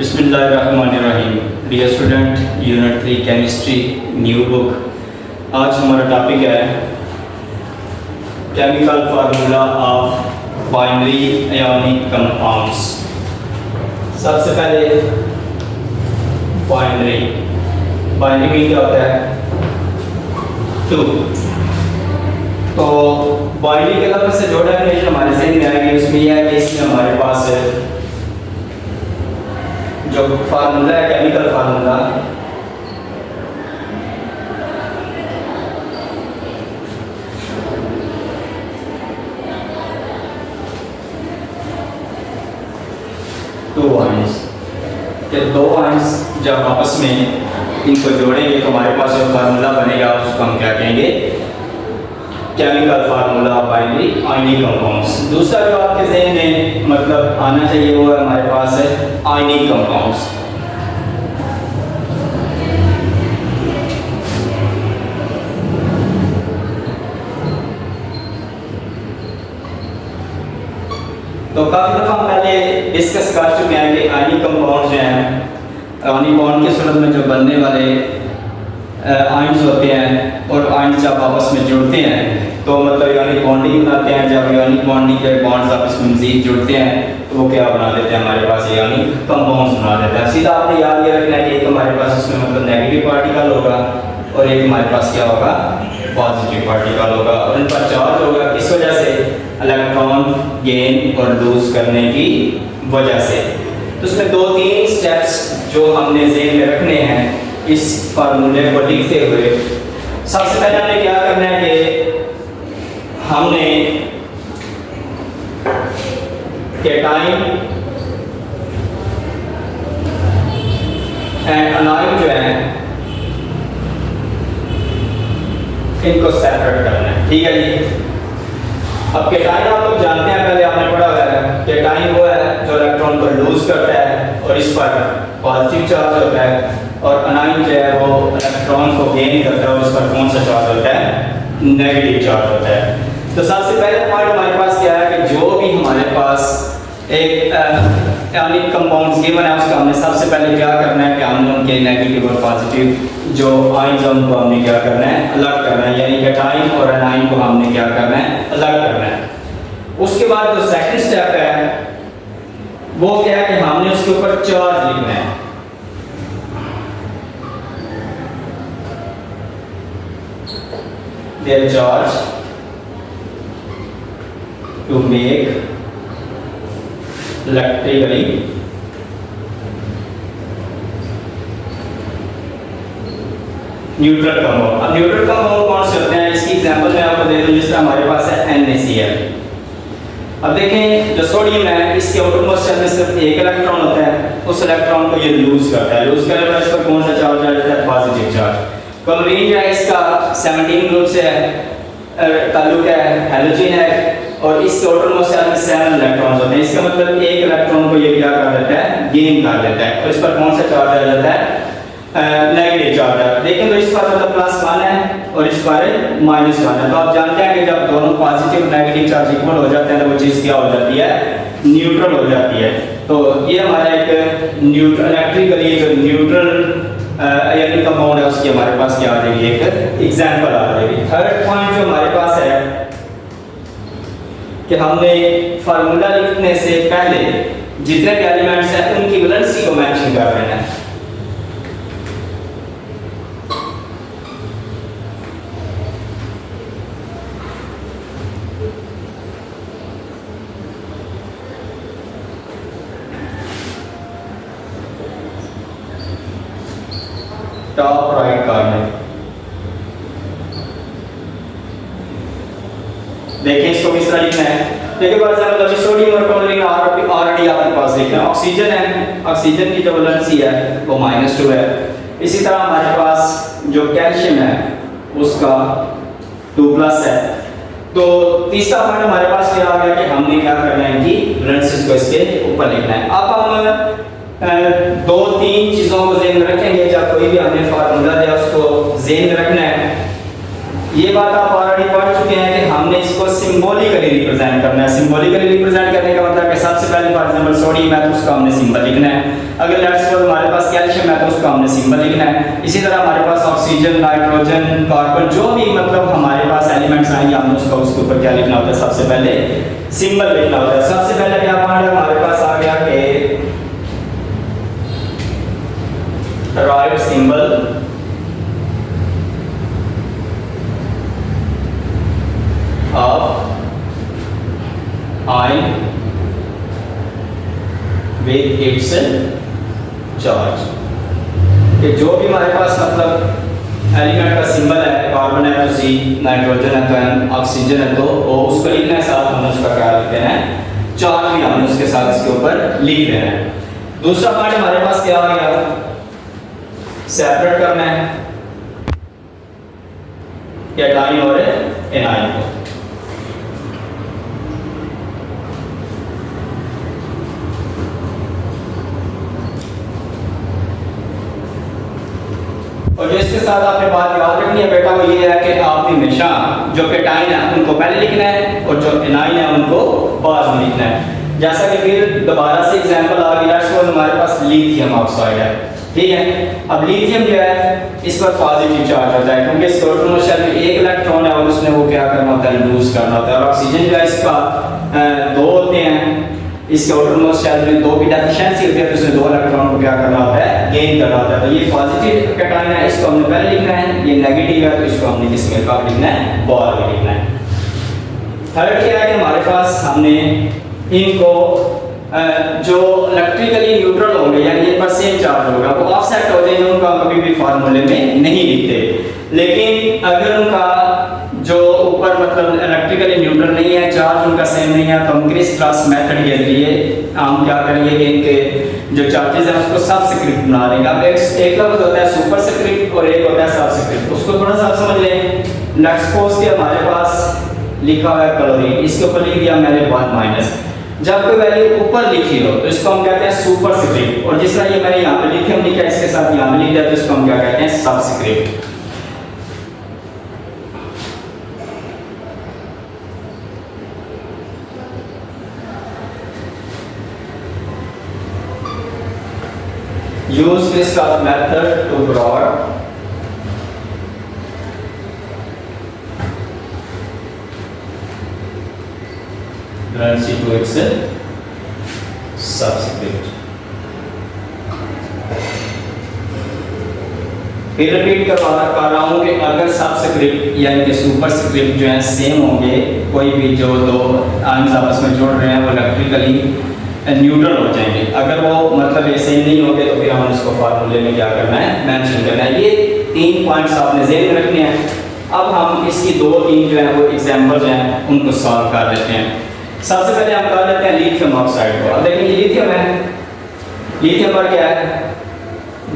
बिस्मिल्लाहिर्रहमानिर्रहीम। Dear student, unit 3 chemistry new book. आज हमारा टॉपिक है chemical formula of binary ionic compounds. सबसे पहले बाइनरी में क्या होता है? 2। तो बाइनरी के लफ्ज़ से जो डेफिनेशन हमारे ज़हन में आएगी उसमें यह है कि इसमें हमारे पास जो फार्मूला है केमिकल फार्मूला दो आयंस जब आपस में इनको जोड़ेंगे तो हमारे पास जो फार्मूला बनेगा उसको हम क्या कहेंगे? Chemical formula of binary ionic compounds. दूसरा जो आपके ज़हन में मतलब आना चाहिए वो हमारे पास है आयनिक कंपाउंड्स। तो काफ़ी दफ़ा हम पहले डिस्कस कर चुके हैं कि आयनिक कंपाउंड्स जो हैं आयनिक बॉन्ड की सूरत में जो बनने वाले आयंस होते हैं और आयंस जब आपस में जुड़ते हैं तो मतलब यानी बॉन्डिंग बनाते हैं। जब यानी बॉन्डिंग के बॉन्ड्स आपस में मज़ीद जुड़ते हैं तो वो क्या बना देते हैं? हमारे पास यानी कंपाउंड्स बना देते हैं। सीधा आपने याद ये रखना है कि एक हमारे पास इसमें मतलब नेगेटिव पार्टिकल होगा और एक हमारे पास क्या होगा? पॉजिटिव पार्टिकल होगा और इन पर चार्ज होगा। किस वजह से? इलेक्ट्रॉन गेन और लूज करने की वजह से। तो इसमें 2-3 स्टेप्स जो हमने ज़हन में रखने हैं इस फार्मूले को लिखते हुए। सबसे पहले हमें क्या करना है कि हमने कैटाइन एंड अनायन जो है इनको सेपरेट करना है। ठीक है जी। अब कैटाइन आप लोग जानते हैं, पहले आपने पढ़ा हुआ है कैटाइन वो है जो इलेक्ट्रॉन को लूज करता है और इस पर पॉजिटिव चार्ज होता है, और अनायन जो है वो इलेक्ट्रॉन को गेन करता है और उस पर कौन सा चार्ज होता है? नेगेटिव चार्ज होता है। तो सबसे पहले पॉइंट हमारे पास क्या है कि जो भी हमारे पास एक आयनिक कंपाउंड्स गिवन है उसका हमने सबसे पहले क्या करना है कि हमने उनके नेगेटिव और पॉजिटिव जो आयंस हैं उनको हमने क्या करना है? अलग करना है। यानी कैटाइन और अनायन को हमने क्या करना है? अलग करना है। उसके बाद जो सेकंड स्टेप है वो क्या है कि हमने उसके ऊपर चार्ज लिखना है। their charge to make electrically neutral compound. अब न्यूट्रल कंपाउंड कौन से होते हैं इसकी एग्जांपल मैं आपको दे दूं। जिस तरह हमारे पास है NaCl। अब देखें जो सोडियम है इसके आउटरमोस्ट शेल में सिर्फ एक इलेक्ट्रॉन होता है। उस इलेक्ट्रॉन को ये लूज करता है। लूज करने पर इस पर कौन सा चार्ज आ जाता है? Positive charge. क्लोरीन जो है इसका 17 ग्रुप से ताल्लुक है, हैलोजन है, और इसके आउटरमोस्ट शेल में 7 इलेक्ट्रॉन्स होते हैं। इसका मतलब एक इलेक्ट्रॉन को ये क्या कर देता है? गेन कर देता है। और इस पर कौन सा चार्ज आ जाता है? नेगेटिव चार्ज है। देखें तो इस पर मतलब +1 है और इस पर -1 है। तो आप जानते हैं कि जब दोनों पॉजिटिव और नेगेटिव चार्ज इक्वल हो जाते हैं तो वो चीज़ क्या हो जाती है? न्यूट्रल हो जाती है। तो ये हमारा एक न्यूट्रल इलेक्ट्रिकली जो न्यूट्रल आयनिक कंपाउंड है उसकी हमारे पास क्या आ जाएगी? एक एग्जांपल आ जाएगी। थर्ड पॉइंट जो हमारे पास है कि हमने फार्मूला लिखने से पहले जितने भी एलिमेंट्स हैं उनकी वैलेंसी को मेंशन कर देना है। टॉप राइट कॉर्नर देखिए इसको किस तरह लिखना है। देखिए फॉर एग्जांपल अभी सोडियम और क्लोरीन ऑलरेडी आपके पास लिखना है। ऑक्सीजन है, ऑक्सीजन की जो वैलेंसी है वो -2 है। इसी तरह हमारे पास जो कैल्शियम है उसका 2+ है। तो तीसरा पॉइंट हमारे पास क्या आ गया कि हमने क्या करना है कि वैलेंसीज को इसके ऊपर लिखना है। अब हम 2-3 चीज़ों को ज़हन में रखेंगे जब कोई भी हमने फार्मूला दिया उसको ज़हन में रखना है। ये बात आप ऑलरेडी पढ़ चुके हैं कि हमने इसको सिंबॉलिकली रिप्रेजेंट करना है। सिंबॉलिकली रिप्रेजेंट करने का मतलब है सबसे पहले फॉर एग्जांपल सोडियम है तो उसका हमने सिंबल लिखना है। अगर लेट्स सपोज हमारे पास कैल्शियम है तो उसका हमने सिंबल लिखना है। इसी तरह हमारे पास ऑक्सीजन, नाइट्रोजन, कार्बन जो भी मतलब हमारे पास एलिमेंट्स आएंगे हमने उसके ऊपर क्या लिखना होता है, सबसे पहले सिंबल लिखना होता है। सबसे पहले क्या हमारे पास आ गया कि right symbol of ion with its charge। कि जो भी हमारे पास मतलब एलिमेंट का सिंबल है, कार्बन है तो सी, नाइट्रोजन है तो एन, ऑक्सीजन है तो ओ, उसको लिखना है, साथ हमने उसका क्या लिख देना है, चार्ज भी हमने उसके साथ इसके ऊपर लिख देना है। दूसरा पार्ट हमारे पास क्या आ गया, सेपरेट करना है कैटायन और एनायन को। और जो इसके साथ आपने बात याद रखनी है बेटा वो ये है कि आपने हमेशा जो कैटायन है उनको पहले लिखना है और जो एनायन है उनको बाद में लिखना है। जैसा कि फिर दोबारा से एग्जांपल आ गया, लेट्स सपोज हमारे पास लिथियम ऑक्साइड है, ठीक है। अब लिथियम जो है इस पर पॉजिटिव चार्ज होता है क्योंकि इसके आटोमोस्ट शेल में एक इलेक्ट्रॉन है और उसने वो क्या करना होता है, लूज करना होता है। और ऑक्सीजन जो है इसका दो होते हैं, इसके आउटरमोस्ट शेल में दो की डेफिशिएंसी होती है तो इसमें दो इलेक्ट्रॉन को क्या करना होता है, गेन करना होता है। तो ये पॉजिटिव कैटायन है, इसको हमने पहले लिखना है, ये नेगेटिव है तो इसको हमने किसमें कब लिखना है, बाद में लिखना है। थर्ड क्या है कि हमारे पास हमने इनको जो इलेक्ट्रिकली न्यूट्रल होंगे यानी इन पर सेम चार्ज होगा वो ऑफसेट हो जाएंगे, उनका कभी भी फार्मूले में नहीं लिखते। लेकिन अगर उनका जो ऊपर मतलब इलेक्ट्रिकली न्यूट्रल नहीं है, चार्ज उनका सेम नहीं है, तो हम क्रिस क्रॉस मेथड के जरिए हम क्या करेंगे कि इनके जो चार्जेस हैं उसको सबस्क्रिप्ट बना देंगे। अब एक लफ्ज होता है सुपरस्क्रिप्ट और एक होता है सबस्क्रिप्ट, उसको थोड़ा सा समझ लें। लेट्स सपोज कि हमारे पास लिखा हुआ है क्लोरीन, इसके ऊपर लिख दिया मैंने 1-। जब कोई वैल्यू ऊपर लिखी हो तो इसको हम कहते हैं सुपरस्क्रिप्ट, और जिस तरह ये मैंने यहाँ पे लिथियम लिखा है इसके साथ यहाँ पे लिख दिया तो इसको हम क्या कहते हैं, subscript. Use this method to draw currency to its subscript। फिर रिपीट कर रहा हूँ कि अगर सबस्क्रिप्ट यानी कि सुपरस्क्रिप्ट जो है सेम होंगे, कोई भी जो दो आइंस आपस में जोड़ रहे हैं वो इलेक्ट्रिकली न्यूट्रल हो जाएंगे। अगर वो मतलब ये सेम नहीं होंगे तो फिर हम इसको फार्मूले में क्या करना है, मेंशन करना है। ये 3 पॉइंट्स आपने ज़हन में रखने हैं। अब हम इसकी 2-3 जो है वो एग्जांपल्स हैं उनको सॉल्व कर लेते हैं। सबसे पहले हम कर लेते हैं लिथियम ऑक्साइड को। अब देखिए लिथियम है, लिथियम पर क्या है,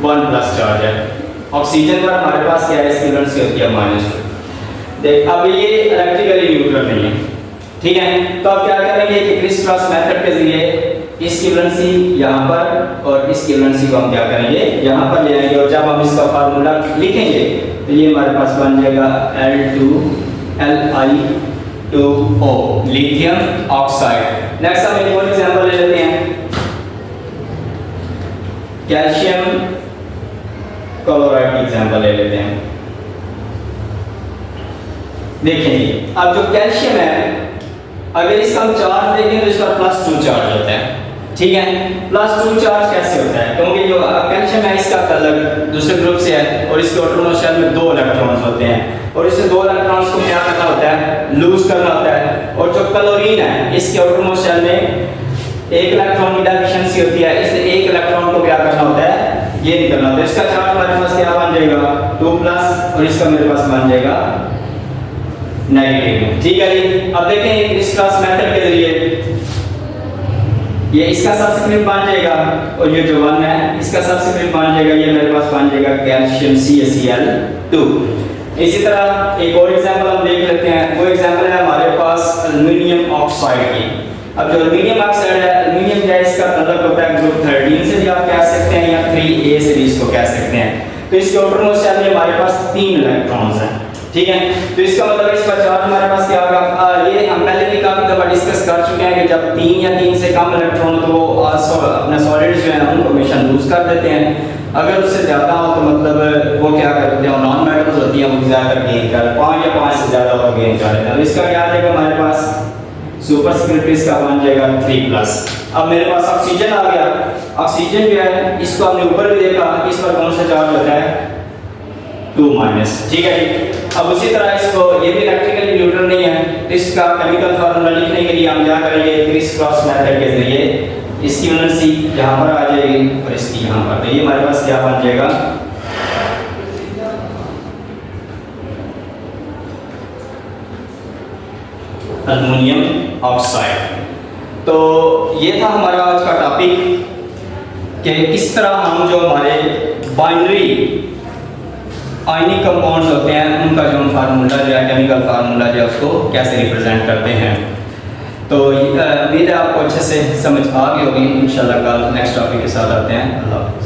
1+ चार्ज है। ऑक्सीजन पर हमारे पास क्या है, इसकी वैलेंसी होती है -2। देख अब ये इलेक्ट्रिकली न्यूट्रल नहीं है, ठीक है। तो अब क्या करेंगे कि क्रिस क्रॉस मेथड के जरिए इसकी वैलेंसी यहाँ पर और इसकी वैलेंसी को हम क्या करेंगे, यहाँ पर ले आएंगे। और जब हम इसका फार्मूला लिखेंगे तो ये हमारे पास बन जाएगा Li2O लिथियम ऑक्साइड। नेक्स्ट हम एक और एग्जांपल ले लेते हैं, कैल्शियम क्लोराइड की एग्जांपल ले लेते हैं। देखिए अब जो कैल्शियम है अगर इसका हम चार्ज देखें तो इसका +2 चार्ज होता है, ठीक है। +2 चार्ज कैसे होता है, क्योंकि जो कैल्शियम है इसका अलग दूसरे ग्रुप से है और इसके आटोमोस्ट शेल में 2 इलेक्ट्रॉन्स होते हैं और इसे 2 इलेक्ट्रॉन्स को क्या करना होता है, लूज करना होता है। और जो क्लोरीन है इसके आटोमोस्ट शेल में 1 इलेक्ट्रॉन की डेफिशिएंसी होती है, इसलिए 1 इलेक्ट्रॉन को क्या करना होता है, ये निकलना होता है। इसका चार्ज हमारे पास क्या बन जाएगा, 2+ और इसका मेरे पास बन जाएगा नेगेटिव, ठीक है जी। अब देखें क्रिस क्रॉस मेथड के जरिए ये इसका सबस्क्रिप्ट बन जाएगा और ये जो 1 है इसका सबस्क्रिप्ट बन जाएगा, ये मेरे पास बन जाएगा कैल्शियम CaCl2। इसी तरह एक और एग्जांपल हम देख लेते हैं। वो एग्जांपल है हमारे पास एल्युमिनियम ऑक्साइड की। अब जो एल्युमिनियम ऑक्साइड है, एल्युमिनियम गैस का अलग होता है ग्रुप 13 से भी आप कह सकते हैं या 3A से भी इसको कह सकते हैं। तो इसके आउटरमोस्ट शेल में हमारे पास 3 इलेक्ट्रॉन्स हैं, ठीक है। तो इसका मतलब इसका चार्ज हमारे पास क्या होगा, ये हम पहले भी काफ़ी दफ़ा डिस्कस कर चुके हैं कि जब 3 या 3 से कम इलेक्ट्रॉन तो वो अपने सॉलिड जो है उनको हमेशा लूज कर देते हैं। अगर उससे ज़्यादा हो तो मतलब वो क्या करते हैं, नॉन मेटल्स होती हैं वो ज़्यादा गेन कर 5 या 5 से ज़्यादा वो गेन कर लेते हैं। तो इसका क्या आ जाएगा हमारे पास, सुपरस्क्रिप्ट इसका बन जाएगा 3+। अब मेरे पास ऑक्सीजन आ गया। ऑक्सीजन जो है इसको हमने ऊपर भी देखा, इस पर कौन सा चार्ज होता है, 2-, ठीक है जी। अब उसी तरह इसको, ये भी इलेक्ट्रिकली न्यूट्रल नहीं है, तो इसका केमिकल फार्मूला लिखने के लिए हम क्या करेंगे, क्रिस क्रॉस मेथड के जरिए इसकी वैलेंसी यहाँ पर आ जाएगी और इसकी यहाँ पर, तो ये हमारे पास क्या बन जाएगा, एल्युमिनियम ऑक्साइड। तो ये था हमारा आज का टॉपिक कि किस तरह हम जो हमारे बाइनरी आयनिक कंपाउंड्स होते हैं उनका जो फार्मूला जो है, केमिकल फार्मूला जो है उसको कैसे रिप्रेजेंट करते हैं। तो उम्मीद है आपको अच्छे से समझ आ गई होगी। इंशाल्लाह कल नेक्स्ट टॉपिक के साथ आते हैं। अल्लाह हाफ़िज़।